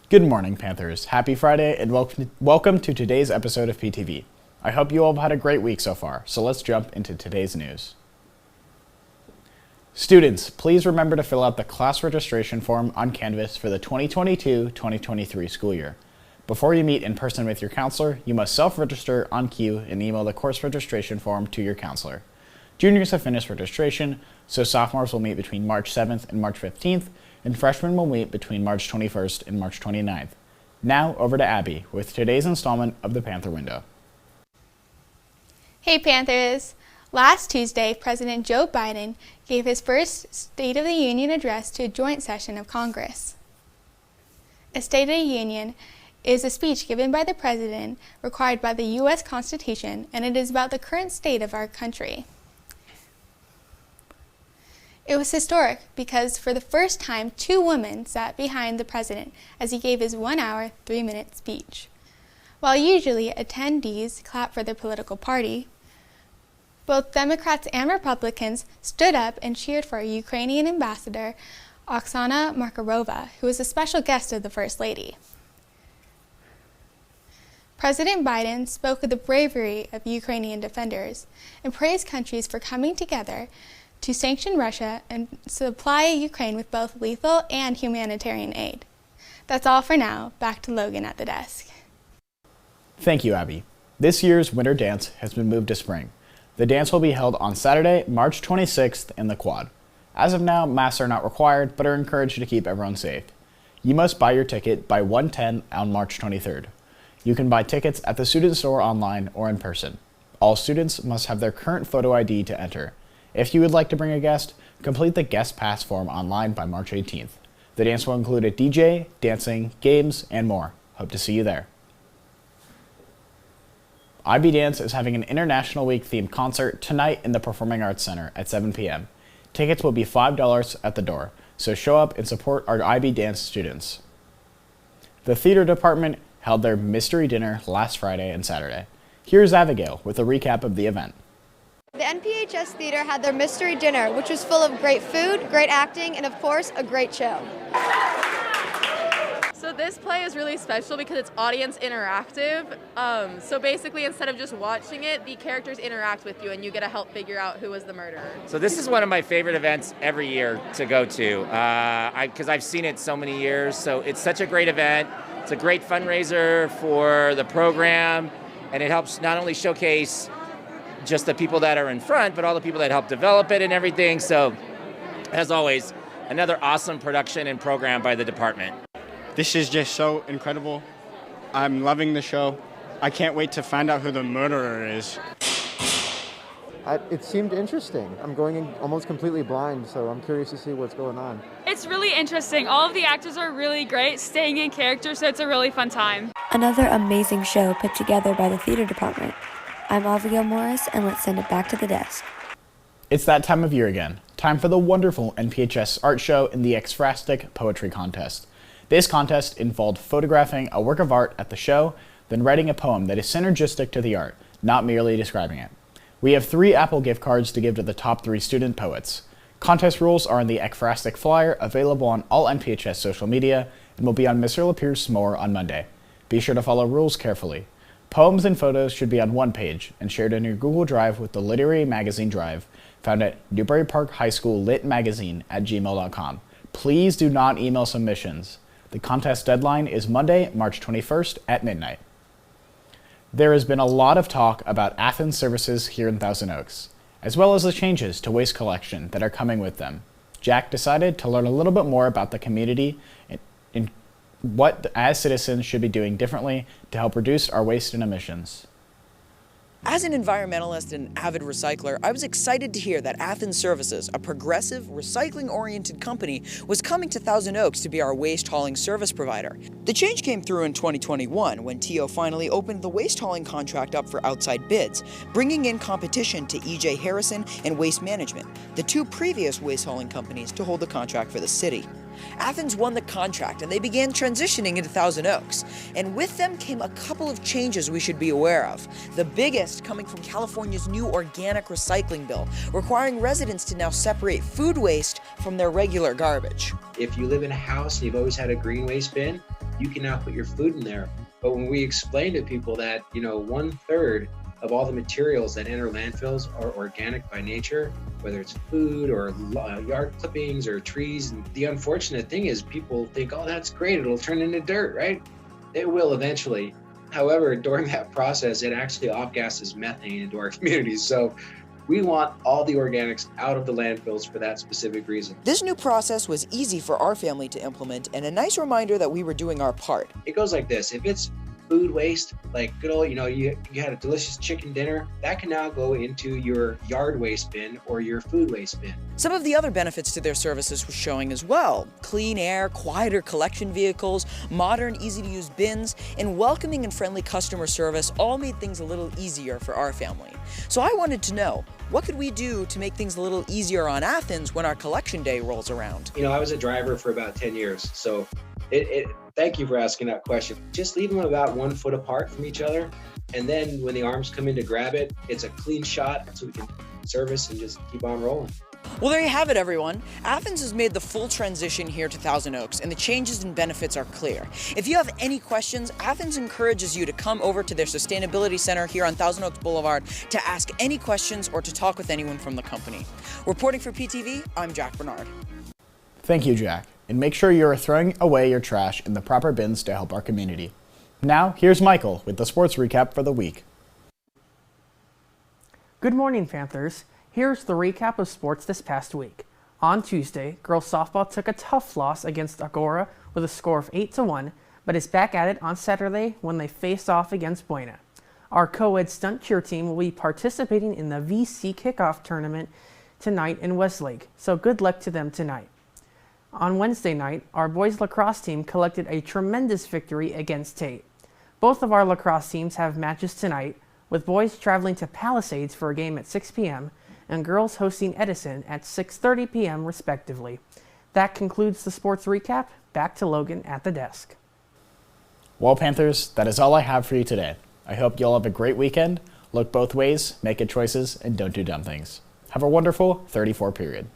Good morning, Panthers. Happy Friday and welcome to today's episode of PTV. I hope you all have had a great week so far, so let's jump into today's news. Students, please remember to fill out the class registration form on Canvas for the 2022-2023 school year. Before you meet in person with your counselor, you must self-register on cue and email the course registration form to your counselor. Juniors have finished registration, so sophomores will meet between March 7th and March 15th, and freshmen will meet between March 21st and March 29th. Now, over to Abby with today's installment of the Panther Window. Hey Panthers! Last Tuesday, President Joe Biden gave his first State of the Union address to a joint session of Congress. A State of the Union is a speech given by the President required by the U.S. Constitution, and it is about the current state of our country. It was historic because for the first time, 2 women sat behind the President as he gave his 1-hour, 3-minute speech. While usually attendees clap for their political party, both Democrats and Republicans stood up and cheered for Ukrainian Ambassador Oksana Markarova, who was a special guest of the First Lady. President Biden spoke of the bravery of Ukrainian defenders and praised countries for coming together to sanction Russia and supply Ukraine with both lethal and humanitarian aid. That's all for now. Back to Logan at the desk. Thank you, Abby. This year's Winter Dance has been moved to spring. The dance will be held on Saturday, March 26th in the Quad. As of now, masks are not required, but are encouraged to keep everyone safe. You must buy your ticket by 1:10 on March 23rd. You can buy tickets at the student store online or in person. All students must have their current photo ID to enter. If you would like to bring a guest, complete the guest pass form online by March 18th. The dance will include a DJ, dancing, games, and more. Hope to see you there. IB Dance is having an International Week themed concert tonight in the Performing Arts Center at 7 p.m. Tickets will be $5 at the door, so show up and support our IB Dance students. The theater department held their mystery dinner last Friday and Saturday. Here's Abigail with a recap of the event. The NPHS Theater had their mystery dinner, which was full of great food, great acting, and of course, a great show. So this play is really special because it's audience interactive. So basically, instead of just watching it, the characters interact with you and you get to help figure out who was the murderer. So this is one of my favorite events every year to go to because I've seen it so many years. So it's such a great event. It's a great fundraiser for the program, and it helps not only showcase just the people that are in front, but all the people that help develop it and everything. So as always, another awesome production and program by the department. This is just so incredible. I'm loving the show. I can't wait to find out who the murderer is. It seemed interesting. I'm going in almost completely blind, so I'm curious to see what's going on. It's really interesting. All of the actors are really great, staying in character, so it's a really fun time. Another amazing show put together by the theater department. I'm Abigail Morris, and let's send it back to the desk. It's that time of year again. Time for the wonderful NPHS art show and the Ekphrastic Poetry Contest. This contest involved photographing a work of art at the show, then writing a poem that is synergistic to the art, not merely describing it. We have 3 Apple gift cards to give to the top 3 student poets. Contest rules are in the Ekphrastic flyer, available on all NPHS social media, and will be on Mr. Lapierre's s'more on Monday. Be sure to follow rules carefully. Poems and photos should be on one page and shared in your Google Drive with the Literary Magazine Drive, found at Newbury Park High School Lit Magazine at gmail.com. Please do not email submissions. The contest deadline is Monday, March 21st at midnight. There has been a lot of talk about Athens Services here in Thousand Oaks, as well as the changes to waste collection that are coming with them. Jack decided to learn a little bit more about the community and what, as citizens, should be doing differently to help reduce our waste and emissions. As an environmentalist and avid recycler, I was excited to hear that Athens Services, a progressive, recycling-oriented company, was coming to Thousand Oaks to be our waste hauling service provider. The change came through in 2021 when TO finally opened the waste hauling contract up for outside bids, bringing in competition to EJ Harrison and Waste Management, the 2 previous waste hauling companies to hold the contract for the city. Athens won the contract and they began transitioning into Thousand Oaks. And with them came a couple of changes we should be aware of. The biggest coming from California's new organic recycling bill, requiring residents to now separate food waste from their regular garbage. If you live in a house and you've always had a green waste bin, you can now put your food in there. But when we explain to people that, 1/3 of all the materials that enter landfills are organic by nature, whether it's food or yard clippings or trees. And the unfortunate thing is people think, oh, that's great, it'll turn into dirt, right? It will eventually. However, during that process, it actually off-gasses methane into our communities. So we want all the organics out of the landfills for that specific reason. This new process was easy for our family to implement and a nice reminder that we were doing our part. It goes like this. If it's food waste, like good old, you had a delicious chicken dinner, that can now go into your yard waste bin or your food waste bin. Some of the other benefits to their services were showing as well. Clean air, quieter collection vehicles, modern, easy-to-use bins, and welcoming and friendly customer service all made things a little easier for our family. So I wanted to know, what could we do to make things a little easier on Athens when our collection day rolls around? I was a driver for about 10 years, so thank you for asking that question. Just leave them about 1 foot apart from each other, and then when the arms come in to grab it, it's a clean shot so we can service and just keep on rolling. Well, there you have it, everyone. Athens has made the full transition here to Thousand Oaks, and the changes and benefits are clear. If you have any questions, Athens encourages you to come over to their Sustainability Center here on Thousand Oaks Boulevard to ask any questions or to talk with anyone from the company. Reporting for PTV, I'm Jack Bernard. Thank you, Jack. And make sure you are throwing away your trash in the proper bins to help our community. Now, here's Michael with the sports recap for the week. Good morning, Panthers. Here's the recap of sports this past week. On Tuesday, girls softball took a tough loss against Agora with a score of 8-1, but is back at it on Saturday when they face off against Buena. Our co-ed stunt cheer team will be participating in the VC kickoff tournament tonight in Westlake, so good luck to them tonight. On Wednesday night, our boys lacrosse team collected a tremendous victory against Tate. Both of our lacrosse teams have matches tonight, with boys traveling to Palisades for a game at 6 p.m. and girls hosting Edison at 6:30 p.m. respectively. That concludes the sports recap. Back to Logan at the desk. Well, Panthers, that is all I have for you today. I hope you all have a great weekend. Look both ways, make good choices, and don't do dumb things. Have a wonderful 34 period.